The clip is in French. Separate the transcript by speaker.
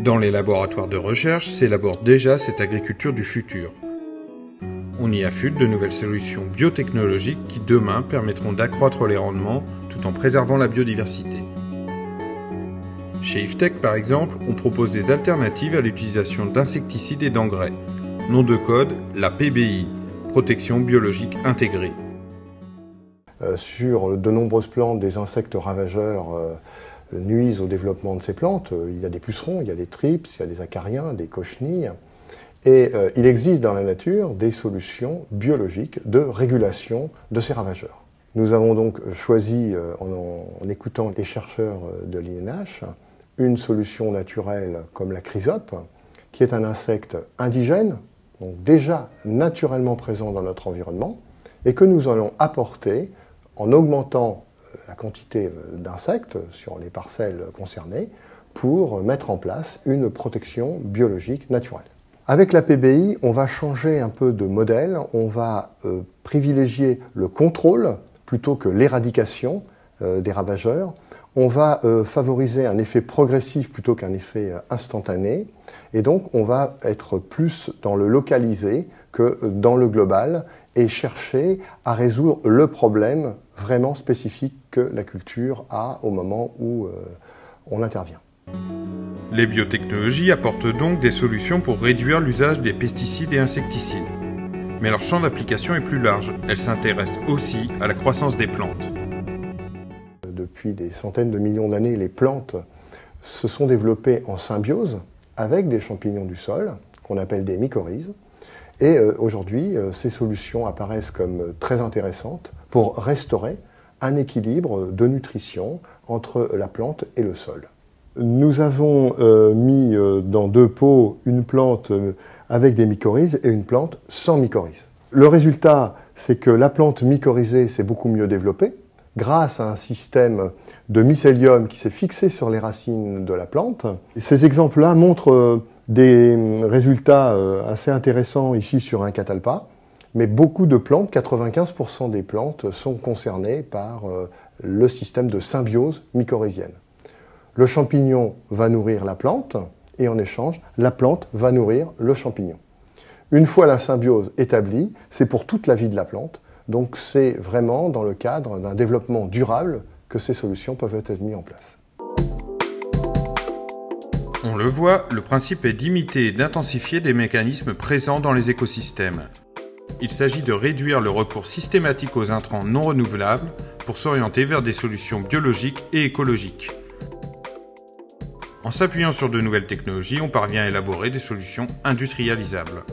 Speaker 1: Dans les laboratoires de recherche s'élabore déjà cette agriculture du futur. On y affûte de nouvelles solutions biotechnologiques qui demain permettront d'accroître les rendements tout en préservant la biodiversité. Chez Yvetech par exemple, on propose des alternatives à l'utilisation d'insecticides et d'engrais. Nom de code, la PBI, protection biologique intégrée.
Speaker 2: Sur de nombreuses plantes, des insectes ravageurs nuisent au développement de ces plantes. Il y a des pucerons, il y a des thrips, il y a des acariens, des cochenilles. Et il existe dans la nature des solutions biologiques de régulation de ces ravageurs. Nous avons donc choisi, en écoutant les chercheurs de l'INH, une solution naturelle comme la chrysope, qui est un insecte indigène, donc déjà naturellement présent dans notre environnement, et que nous allons apporter en augmentant la quantité d'insectes sur les parcelles concernées pour mettre en place une protection biologique naturelle. Avec la PBI, on va changer un peu de modèle, on va privilégier le contrôle plutôt que l'éradication des ravageurs. On va favoriser un effet progressif plutôt qu'un effet instantané. Et donc, on va être plus dans le localisé que dans le global et chercher à résoudre le problème vraiment spécifique que la culture a au moment où on intervient.
Speaker 1: Les biotechnologies apportent donc des solutions pour réduire l'usage des pesticides et insecticides. Mais leur champ d'application est plus large. Elles s'intéressent aussi à la croissance des plantes.
Speaker 2: Depuis des centaines de millions d'années, les plantes se sont développées en symbiose avec des champignons du sol, qu'on appelle des mycorhizes. Et aujourd'hui, ces solutions apparaissent comme très intéressantes pour restaurer un équilibre de nutrition entre la plante et le sol. Nous avons mis dans deux pots une plante avec des mycorhizes et une plante sans mycorhizes. Le résultat, c'est que la plante mycorhizée s'est beaucoup mieux développée grâce à un système de mycélium qui s'est fixé sur les racines de la plante. Et ces exemples-là montrent des résultats assez intéressants ici sur un catalpa, mais beaucoup de plantes, 95% des plantes, sont concernées par le système de symbiose mycorhizienne. Le champignon va nourrir la plante et en échange, la plante va nourrir le champignon. Une fois la symbiose établie, c'est pour toute la vie de la plante, donc c'est vraiment dans le cadre d'un développement durable que ces solutions peuvent être mises en place.
Speaker 1: On le voit, le principe est d'imiter et d'intensifier des mécanismes présents dans les écosystèmes. Il s'agit de réduire le recours systématique aux intrants non renouvelables pour s'orienter vers des solutions biologiques et écologiques. En s'appuyant sur de nouvelles technologies, on parvient à élaborer des solutions industrialisables.